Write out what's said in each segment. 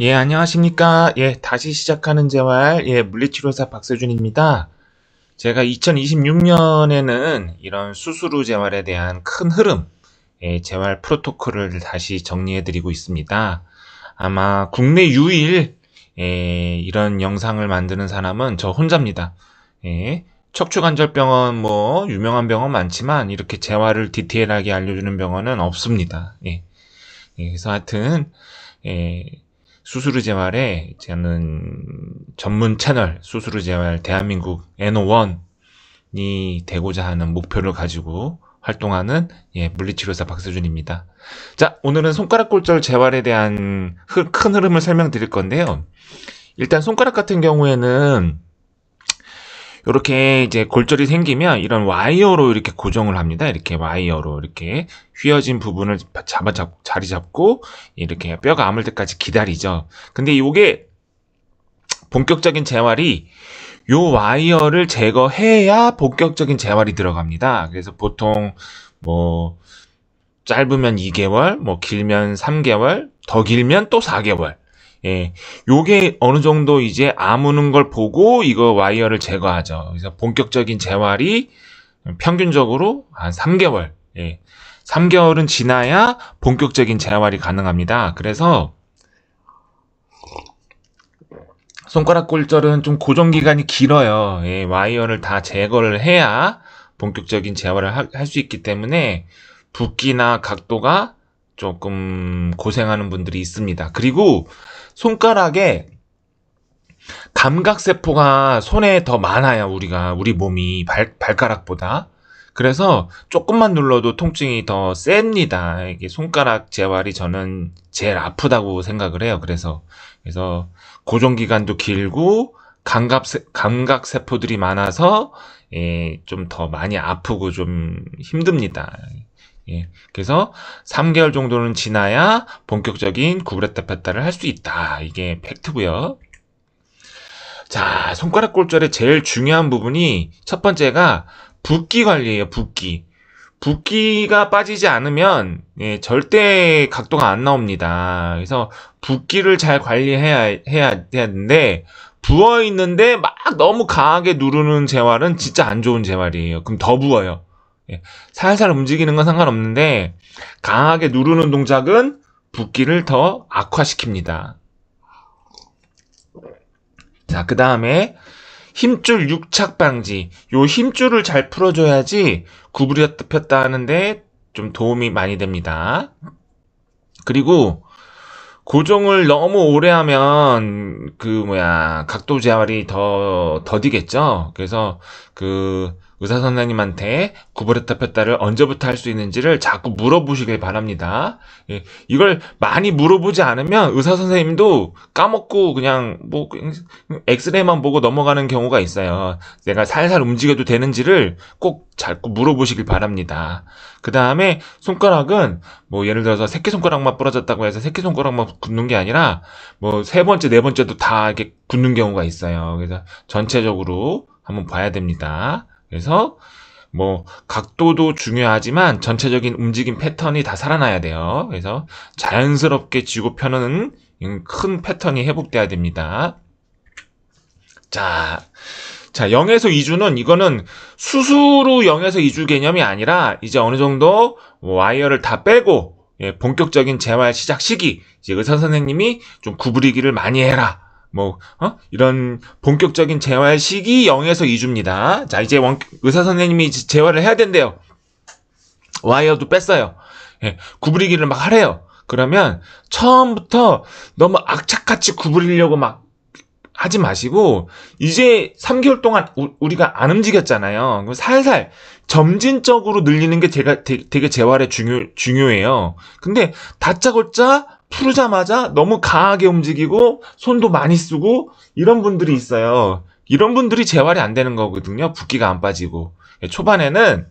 예, 안녕하십니까. 예, 다시 시작하는 재활, 물리치료사 박세준입니다. 제가 2026년에는 이런 수술후 재활에 대한 큰 흐름, 재활 프로토콜을 다시 정리해드리고 있습니다. 아마 국내 유일, 이런 영상을 만드는 사람은 저 혼자입니다. 척추관절병원, 유명한 병원 많지만, 이렇게 재활을 디테일하게 알려주는 병원은 없습니다. 그래서 하여튼, 예, 수수르 재활에 저는 전문 채널 수수르 재활 대한민국 N01이 되고자 하는 목표를 가지고 활동하는 물리치료사 박세준입니다. 자, 오늘은 손가락 골절 재활에 대한 큰 흐름을 설명드릴 건데요. 일단 손가락 같은 경우에는 이렇게 이제 골절이 생기면 이런 와이어로 이렇게 고정을 합니다. 이렇게 와이어로 이렇게 휘어진 부분을 자리 잡고 이렇게 뼈가 아물 때까지 기다리죠. 근데 이게 본격적인 재활이 요 와이어를 제거해야 본격적인 재활이 들어갑니다. 그래서 보통 짧으면 2개월, 길면 3개월, 더 길면 또 4개월. 요게 어느 정도 이제 아무는 걸 보고 이거 와이어를 제거하죠. 그래서 본격적인 재활이 평균적으로 한 3개월. 3개월은 지나야 본격적인 재활이 가능합니다. 그래서 손가락 골절은 좀 고정 기간이 길어요. 와이어를 다 제거를 해야 본격적인 재활을 할 수 있기 때문에 붓기나 각도가 조금 고생하는 분들이 있습니다. 그리고 손가락에 감각세포가 손에 더 많아요. 우리 몸이 발가락보다. 그래서 조금만 눌러도 통증이 더 셉니다. 이게 손가락 재활이 저는 제일 아프다고 생각을 해요. 그래서 고정기간도 길고 감각세포들이 많아서 좀 더 많이 아프고 좀 힘듭니다. 그래서 3개월 정도는 지나야 본격적인 구부렸다 폈다를 할 수 있다. 이게 팩트고요. 자, 손가락 골절의 제일 중요한 부분이 첫 번째가 붓기 관리예요. 붓기가 빠지지 않으면 절대 각도가 안 나옵니다. 그래서 붓기를 잘 관리해야 되는데 부어 있는데 막 너무 강하게 누르는 재활은 진짜 안 좋은 재활이에요. 그럼 더 부어요. 살살 움직이는 건 상관없는데 강하게 누르는 동작은 붓기를 더 악화시킵니다. 자, 그 다음에 힘줄 육착 방지. 요 힘줄을 잘 풀어줘야지 구부렸다 폈다 하는데 좀 도움이 많이 됩니다. 그리고 고정을 너무 오래 하면 각도 재활이 더 더디겠죠. 그래서 의사 선생님한테 구부렸다 폈다를 언제부터 할 수 있는지를 자꾸 물어보시길 바랍니다. 이걸 많이 물어보지 않으면 의사 선생님도 까먹고 그냥 엑스레이만 보고 넘어가는 경우가 있어요. 내가 살살 움직여도 되는지를 꼭 자꾸 물어보시길 바랍니다. 그 다음에 손가락은 예를 들어서 새끼손가락만 부러졌다고 해서 새끼손가락만 굳는 게 아니라 세 번째, 네 번째도 다 이렇게 굳는 경우가 있어요. 그래서 전체적으로 한번 봐야 됩니다. 그래서 각도도 중요하지만 전체적인 움직임 패턴이 다 살아나야 돼요. 그래서 자연스럽게 쥐고 펴는 큰 패턴이 회복돼야 됩니다. 자, 0에서 2주는 이거는 수술 후 0에서 2주 개념이 아니라 이제 어느 정도 와이어를 다 빼고 본격적인 재활 시작 시기, 이제 의사 선생님이 좀 구부리기를 많이 해라. 이런 본격적인 재활 시기 0에서 2주입니다. 자, 이제 의사 선생님이 재활을 해야 된대요. 와이어도 뺐어요. 구부리기를 막 하래요. 그러면 처음부터 너무 악착같이 구부리려고 막 하지 마시고, 이제 3개월 동안 우리가 안 움직였잖아요. 살살 점진적으로 늘리는 게 되게 재활에 중요해요. 근데 다짜고짜 풀자마자 너무 강하게 움직이고 손도 많이 쓰고 이런 분들이 있어요. 이런 분들이 재활이 안 되는 거거든요. 붓기가 안 빠지고. 초반에는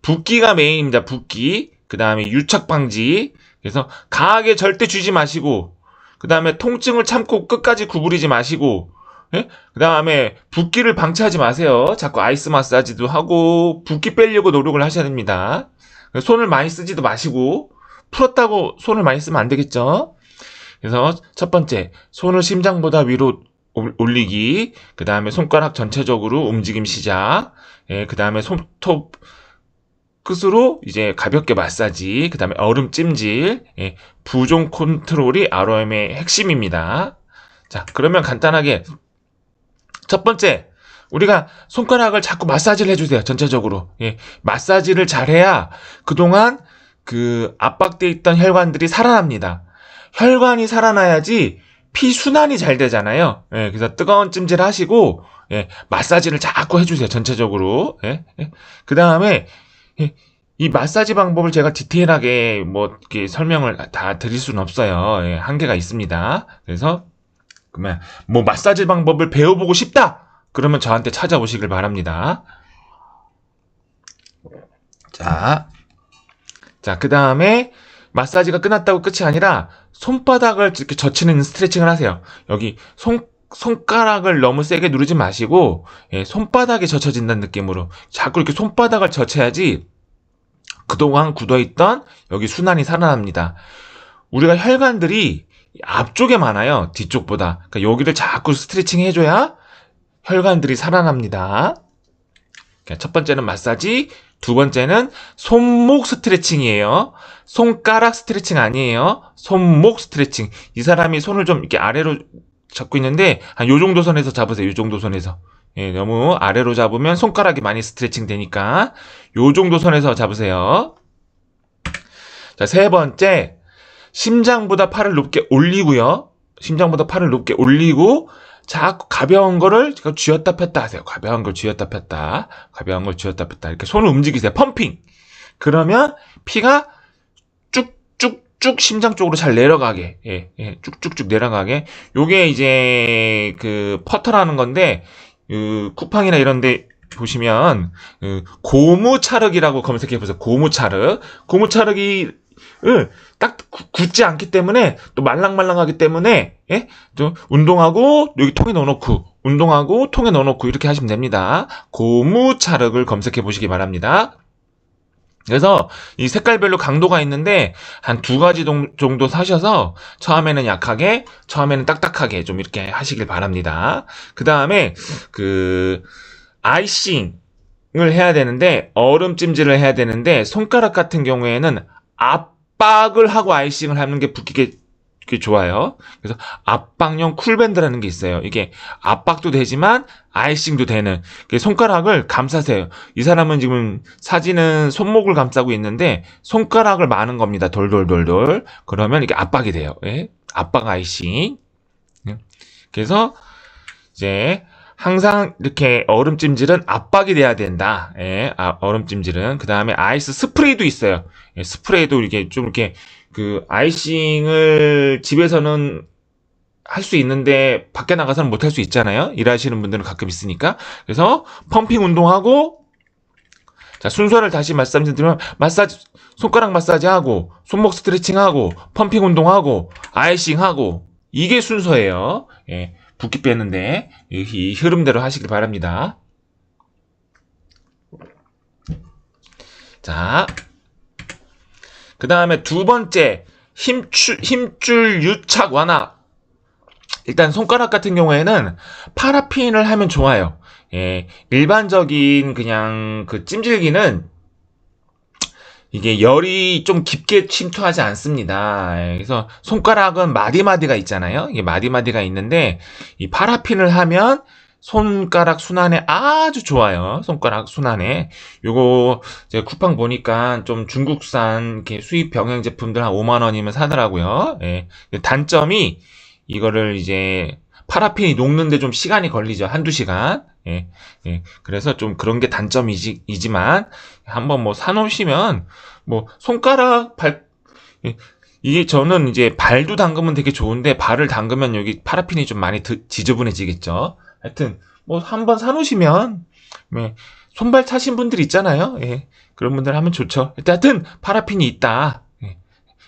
붓기가 메인입니다. 붓기. 그 다음에 유착 방지. 그래서 강하게 절대 쥐지 마시고, 그 다음에 통증을 참고 끝까지 구부리지 마시고, 그 다음에 붓기를 방치하지 마세요. 자꾸 아이스 마사지도 하고 붓기 빼려고 노력을 하셔야 됩니다. 손을 많이 쓰지도 마시고, 풀었다고 손을 많이 쓰면 안 되겠죠. 그래서 첫 번째, 손을 심장보다 위로 올리기. 그 다음에 손가락 전체적으로 움직임 시작. 예, 그 다음에 손톱 끝으로 이제 가볍게 마사지. 그 다음에 얼음 찜질. 예, 부종 컨트롤이 ROM의 핵심입니다. 자, 그러면 간단하게 첫 번째, 우리가 손가락을 자꾸 마사지를 해주세요. 전체적으로. 예, 마사지를 잘해야 그동안 그 압박돼 있던 혈관들이 살아납니다. 혈관이 살아나야지 피 순환이 잘 되잖아요. 예, 그래서 뜨거운 찜질 하시고, 예, 마사지를 자꾸 해주세요. 전체적으로. 예, 예. 그 다음에, 예, 이 마사지 방법을 제가 디테일하게 뭐, 이렇게 설명을 다 드릴 수는 없어요. 예, 한계가 있습니다. 그래서, 그러면, 뭐, 마사지 방법을 배워보고 싶다! 그러면 저한테 찾아오시길 바랍니다. 자, 그 다음에, 마사지가 끝났다고 끝이 아니라, 손바닥을 이렇게 젖히는 스트레칭을 하세요. 여기, 손가락을 너무 세게 누르지 마시고, 예, 손바닥에 젖혀진다는 느낌으로, 자꾸 이렇게 손바닥을 젖혀야지, 그동안 굳어있던 여기 순환이 살아납니다. 우리가 혈관들이 앞쪽에 많아요. 뒤쪽보다. 그러니까 여기를 자꾸 스트레칭 해줘야 혈관들이 살아납니다. 첫 번째는 마사지, 두 번째는 손목 스트레칭이에요. 손가락 스트레칭 아니에요. 손목 스트레칭. 이 사람이 손을 좀 이렇게 아래로 잡고 있는데 한 요 정도 선에서 잡으세요. 요 정도 선에서. 예, 너무 아래로 잡으면 손가락이 많이 스트레칭 되니까 요 정도 선에서 잡으세요. 자, 세 번째, 심장보다 팔을 높게 올리고요. 심장보다 팔을 높게 올리고 자꾸 가벼운 거를 쥐었다 폈다 하세요. 가벼운 걸 쥐었다 폈다. 가벼운 걸 쥐었다 폈다. 이렇게 손을 움직이세요. 펌핑. 그러면 피가 쭉쭉쭉 심장 쪽으로 잘 내려가게. 예, 예, 쭉쭉쭉 내려가게. 요게 이제 그 퍼터라는 건데 쿠팡이나 이런 데 보시면 고무차륵이라고 검색해 보세요. 고무차륵. 고무차륵이 딱 굳지 않기 때문에 또 말랑말랑하기 때문에 예? 또 운동하고 여기 통에 넣어놓고 운동하고 통에 넣어놓고 이렇게 하시면 됩니다. 고무차륵을 검색해 보시기 바랍니다. 그래서 이 색깔별로 강도가 있는데 한 두 가지 정도 사셔서 처음에는 약하게 처음에는 딱딱하게 좀 이렇게 하시길 바랍니다. 그 다음에 그 아이싱을 해야 되는데 얼음 찜질을 해야 되는데 손가락 같은 경우에는 압박을 하고 아이싱을 하는 게 붓기게 좋아요. 그래서 압박용 쿨밴드라는 게 있어요. 이게 압박도 되지만 아이싱도 되는. 손가락을 감싸세요. 이 사람은 지금 사진은 손목을 감싸고 있는데 손가락을 마는 겁니다. 돌돌돌돌. 그러면 이게 압박이 돼요. 예? 압박 아이싱. 그래서 이제 항상 이렇게 얼음 찜질은 압박이 돼야 된다. 예, 얼음 찜질은. 그 다음에 아이스 스프레이도 있어요. 예, 스프레이도 이렇게 좀 이렇게 그 아이싱을 집에서는 할 수 있는데 밖에 나가서는 못 할 수 있잖아요. 일하시는 분들은 가끔 있으니까. 그래서 펌핑 운동하고 자, 순서를 다시 말씀드리면 손가락 마사지하고 손목 스트레칭하고 펌핑 운동하고 아이싱하고 이게 순서예요. 예. 붓기 빼는데 이 흐름대로 하시길 바랍니다. 자, 그 다음에 두 번째 힘줄 유착 완화. 일단 손가락 같은 경우에는 파라핀을 하면 좋아요. 예, 일반적인 그냥 그 찜질기는 이게 열이 좀 깊게 침투하지 않습니다. 그래서 손가락은 마디마디가 있잖아요. 이게 마디마디가 있는데 이 파라핀을 하면 손가락 순환에 아주 좋아요. 손가락 순환에. 요거 제가 쿠팡 보니까 좀 중국산 이렇게 수입 병행 제품들 한 5만 원이면 사더라고요. 예. 단점이 이거를 이제 파라핀이 녹는데 좀 시간이 걸리죠. 한두 시간. 예, 예. 그래서 좀 그런 게 단점이지만, 한번 뭐 사놓으시면, 뭐, 손가락, 예. 이게 저는 이제 발도 담그면 되게 좋은데, 발을 담그면 여기 파라핀이 좀 많이 지저분해지겠죠. 하여튼, 뭐, 한번 사놓으시면, 예. 손발 차신 분들 있잖아요. 예. 그런 분들 하면 좋죠. 하여튼, 파라핀이 있다. 예.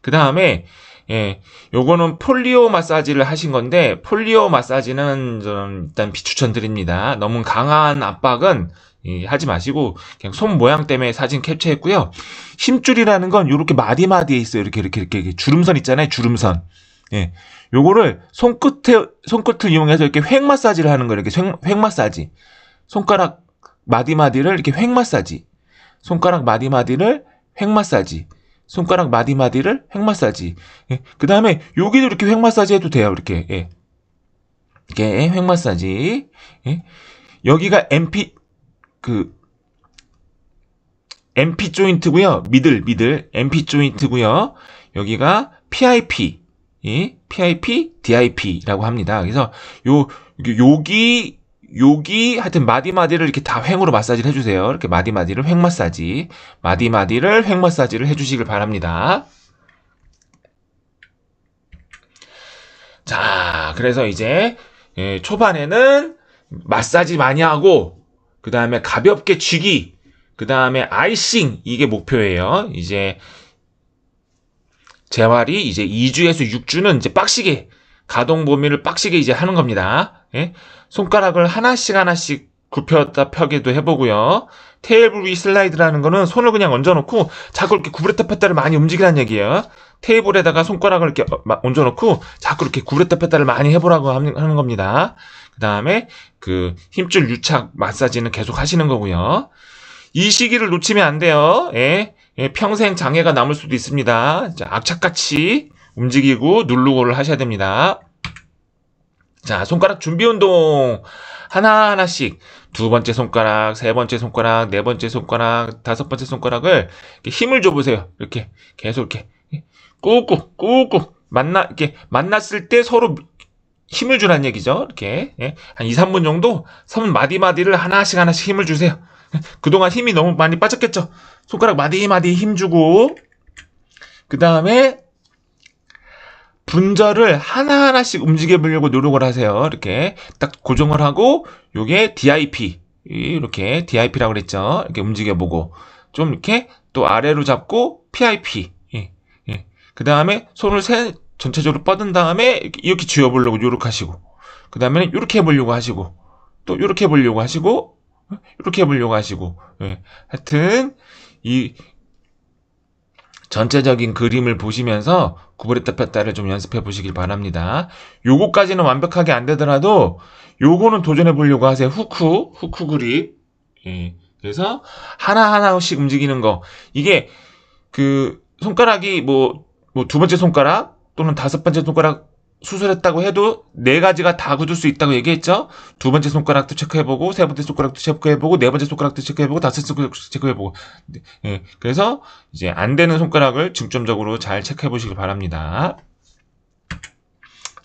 그 다음에, 예, 요거는 폴리오 마사지를 하신 건데, 폴리오 마사지는 좀 일단 비추천드립니다. 너무 강한 압박은 하지 마시고, 그냥 손 모양 때문에 사진 캡처했고요. 힘줄이라는 건 요렇게 마디마디에 있어요. 이렇게 주름선 있잖아요. 주름선. 예. 요거를 손끝을 이용해서 이렇게 획 마사지를 하는 거예요. 이렇게 획 마사지. 손가락 마디마디를 이렇게 획 마사지. 손가락 마디마디를 획 마사지. 손가락 마디마디를 획 마사지. 예. 그 다음에 여기도 이렇게 획 마사지 해도 돼요. 이렇게. 예. 이렇게 획 마사지. 예. 여기가 MP 조인트고요. 미들 MP 조인트고요. 여기가 PIP. 예, PIP, DIP라고 합니다. 그래서 여기 하여튼 마디마디를 이렇게 다 횡으로 마사지를 해주세요. 이렇게 마디마디를 횡 마사지, 마디마디를 횡 마사지를 해주시길 바랍니다. 자, 그래서 이제 초반에는 마사지 많이 하고 그 다음에 가볍게 쥐기, 그 다음에 아이싱, 이게 목표예요. 이제 재활이 이제 2주에서 6주는 이제 빡시게 가동 범위를 빡시게 이제 하는 겁니다. 예? 손가락을 하나씩 굽혔다 펴기도 해보고요. 테이블 위 슬라이드라는 거는 손을 그냥 얹어놓고 자꾸 이렇게 구부렸다 폈다를 많이 움직이라는 얘기예요. 테이블에다가 손가락을 이렇게 얹어놓고 자꾸 이렇게 구부렸다 폈다를 많이 해보라고 하는 겁니다. 그 다음에 그 힘줄 유착 마사지는 계속 하시는 거고요. 이 시기를 놓치면 안 돼요. 예? 예, 평생 장애가 남을 수도 있습니다. 자, 악착같이 움직이고 누르고를 하셔야 됩니다. 자, 손가락 준비 운동 하나하나씩 두 번째 손가락, 세 번째 손가락, 네 번째 손가락, 다섯 번째 손가락을 이렇게 힘을 줘보세요. 이렇게 계속 이렇게 꾹꾹 이렇게 만났을 때 서로 힘을 주라는 얘기죠. 이렇게 한 2, 3분 정도 손 마디마디를 하나씩 힘을 주세요. 그동안 힘이 너무 많이 빠졌겠죠. 손가락 마디마디 힘 주고 그 다음에 분절을 하나하나씩 움직여 보려고 노력을 하세요. 이렇게 딱 고정을 하고 요게 DIP 이렇게 DIP라고 그랬죠. 이렇게 움직여 보고 좀 이렇게 또 아래로 잡고 PIP 그 다음에 손을 전체적으로 뻗은 다음에 이렇게 쥐어 보려고 요렇게하시고 그 다음에는 요렇게 해보려고 하시고 또 요렇게 해보려고 하시고 이렇게 해보려고 하시고 하여튼 이 전체적인 그림을 보시면서 구부렸다 폈다를 좀 연습해 보시길 바랍니다. 요거까지는 완벽하게 안 되더라도 요거는 도전해 보려고 하세요. 후크 그립. 그래서 하나하나씩 움직이는 거. 이게 그 손가락이 뭐 두 번째 손가락 또는 다섯 번째 손가락 수술했다고 해도 네 가지가 다 굳을 수 있다고 얘기했죠. 두 번째 손가락도 체크해보고 세 번째 손가락도 체크해보고 네 번째 손가락도 체크해보고 다섯 번째 손가락도 체크해보고 그래서 이제 안 되는 손가락을 중점적으로 잘 체크해보시길 바랍니다.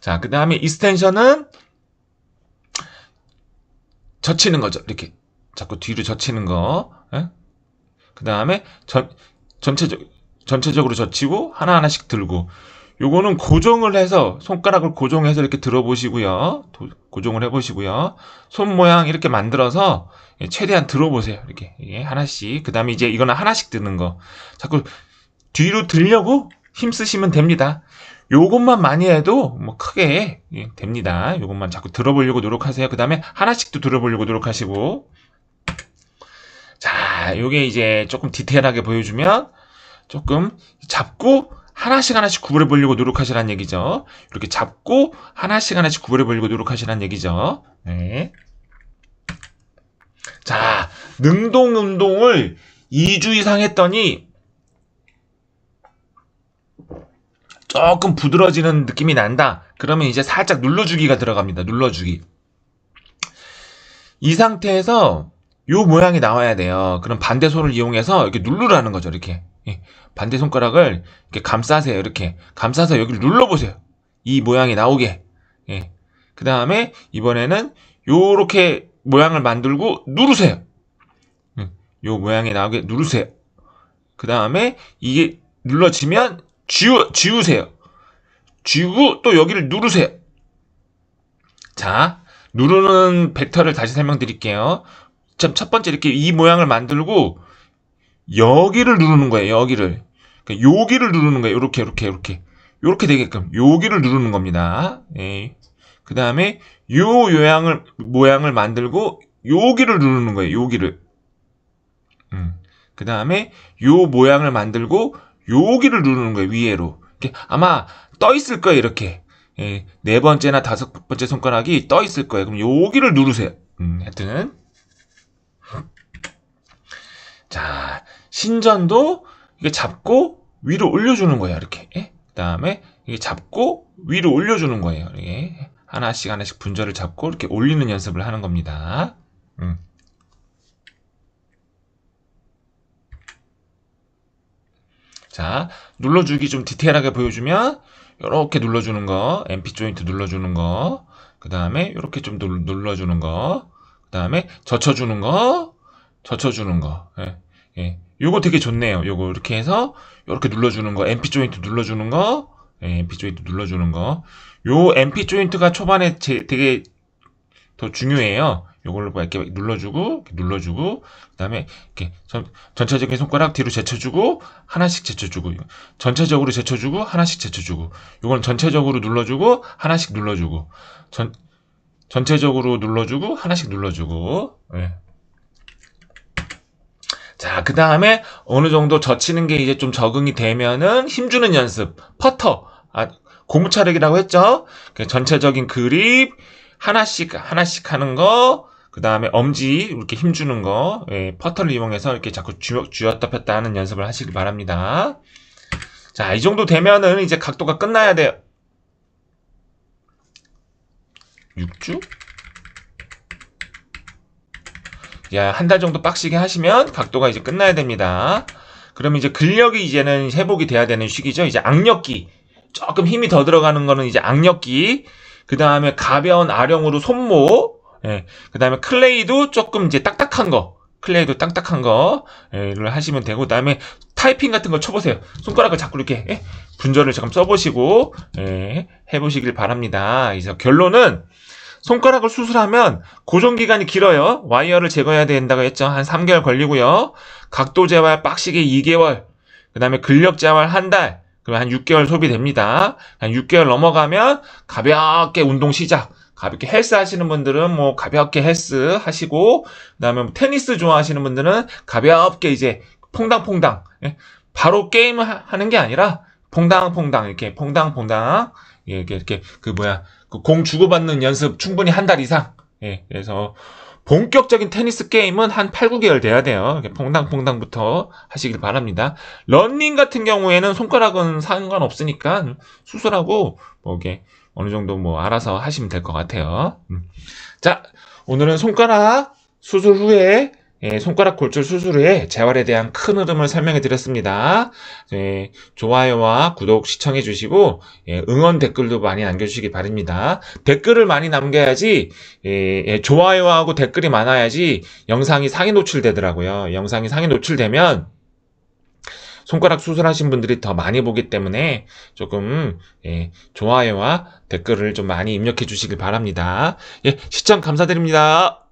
자, 그 다음에 이스텐션은 젖히는 거죠. 이렇게 자꾸 뒤로 젖히는 거. 그 다음에 전체적으로 젖히고 하나하나씩 들고 요거는 고정을 해서 손가락을 고정해서 이렇게 들어보시고요. 고정을 해보시고요. 손 모양 이렇게 만들어서 최대한 들어보세요. 이렇게 하나씩. 그 다음에 이제 이거는 하나씩 드는 거. 자꾸 뒤로 들려고 힘쓰시면 됩니다. 요것만 많이 해도 뭐 크게 됩니다. 요것만 자꾸 들어보려고 노력하세요. 그 다음에 하나씩도 들어보려고 노력하시고. 자, 요게 이제 조금 디테일하게 보여주면 조금 잡고 하나씩 구부려 보려고 노력하시라는 얘기죠. 이렇게 잡고 하나씩 구부려 보려고 노력하시라는 얘기죠. 네. 자, 능동 운동을 2주 이상 했더니 조금 부드러지는 느낌이 난다. 그러면 이제 살짝 눌러주기가 들어갑니다. 눌러주기. 이 상태에서 요 모양이 나와야 돼요. 그럼 반대 손을 이용해서 이렇게 누르라는 거죠. 이렇게. 반대 손가락을 이렇게 감싸세요. 이렇게 감싸서 여기를 눌러보세요. 이 모양이 나오게. 그 다음에 이번에는 요렇게 모양을 만들고 누르세요. 요 모양이 나오게 누르세요. 그 다음에 이게 눌러지면 지우세요. 지우고 또 여기를 누르세요. 자, 누르는 벡터를 다시 설명드릴게요. 첫 번째 이렇게 이 모양을 만들고 여기를 누르는 거예요. 여기를. 그러니까 여기를 누르는 거예요. 이렇게 되게끔 여기를 누르는 겁니다. 그 다음에 요 모양을 만들고 여기를 누르는 거예요. 여기를. 그 다음에 요 모양을 만들고 여기를 누르는 거예요. 위에로. 아마 떠 있을 거예요, 이렇게. 예, 네 번째나 다섯 번째 손가락이 떠 있을 거예요. 그럼 여기를 누르세요. 하여튼. 자, 신전도 이게 잡고 위로 올려주는 거예요, 이렇게. 예? 그 다음에 이게 잡고 위로 올려주는 거예요. 이게 하나씩 하나씩 분절을 잡고 이렇게 올리는 연습을 하는 겁니다. 자, 눌러주기 좀 디테일하게 보여주면 이렇게 눌러주는 거, MP 조인트 눌러주는 거, 그 다음에 이렇게 좀 눌러주는 거, 그 다음에 젖혀주는 거, 예, 예. 요거 되게 좋네요. 요거 이렇게 해서 이렇게 눌러주는 거, MP 조인트 눌러주는 거, 예, MP 조인트 눌러주는 거. 요 MP 조인트가 초반에 되게 더 중요해요. 요걸로 이렇게 눌러주고, 그 다음에 이렇게 전체적인 손가락 뒤로 제쳐주고, 하나씩 제쳐주고, 전체적으로 제쳐주고, 하나씩 제쳐주고, 요건 전체적으로 눌러주고, 하나씩 눌러주고, 전체적으로 눌러주고, 하나씩 눌러주고, 예. 자, 그 다음에 어느 정도 젖히는 게 이제 좀 적응이 되면은 힘주는 연습, 퍼터, 고무차력이라고 했죠? 전체적인 그립, 하나씩 하는 거, 그 다음에 엄지 이렇게 힘주는 거, 예, 퍼터를 이용해서 이렇게 자꾸 쥐었다 폈다 하는 연습을 하시길 바랍니다. 자, 이 정도 되면은 이제 각도가 끝나야 돼요. 6주? 야, 한 달 정도 빡시게 하시면 각도가 이제 끝나야 됩니다. 그럼 이제 근력이 이제는 회복이 돼야 되는 시기죠. 이제 악력기. 조금 힘이 더 들어가는 거는 이제 악력기. 그 다음에 가벼운 아령으로 손목. 예. 그 다음에 클레이도 조금 이제 딱딱한 거. 를 하시면 되고, 그 다음에 타이핑 같은 거 쳐보세요. 손가락을 자꾸 이렇게, 예? 분절을 잠깐 써보시고, 예, 해보시길 바랍니다. 그래서 결론은, 손가락을 수술하면 고정기간이 길어요. 와이어를 제거해야 된다고 했죠. 한 3개월 걸리고요. 각도 재활 빡시게 2개월, 그 다음에 근력 재활 한 달, 그럼 한 6개월 소비됩니다. 한 6개월 넘어가면 가볍게 운동 시작. 가볍게 헬스 하시는 분들은 뭐 가볍게 헬스 하시고, 그 다음에 테니스 좋아하시는 분들은 가볍게 이제 퐁당퐁당, 예? 바로 게임을 하는 게 아니라 퐁당퐁당, 이렇게 퐁당퐁당, 이렇게 그 공 주고받는 연습 충분히 한 달 이상. 예, 그래서 본격적인 테니스 게임은 한 8, 9개월 돼야 돼요. 이렇게 퐁당퐁당부터 하시길 바랍니다. 러닝 같은 경우에는 손가락은 상관없으니까 수술하고 뭐 이게 어느 정도 뭐 알아서 하시면 될 것 같아요. 자, 오늘은 손가락 수술 후에 손가락 골절 수술 후에 재활에 대한 큰 흐름을 설명해 드렸습니다. 좋아요와 구독 시청해 주시고 응원 댓글도 많이 남겨주시기 바랍니다. 댓글을 많이 남겨야지 좋아요하고 댓글이 많아야지 영상이 상위 노출되더라고요. 영상이 상위 노출되면 손가락 수술하신 분들이 더 많이 보기 때문에 조금 좋아요와 댓글을 좀 많이 입력해 주시길 바랍니다. 시청 감사드립니다.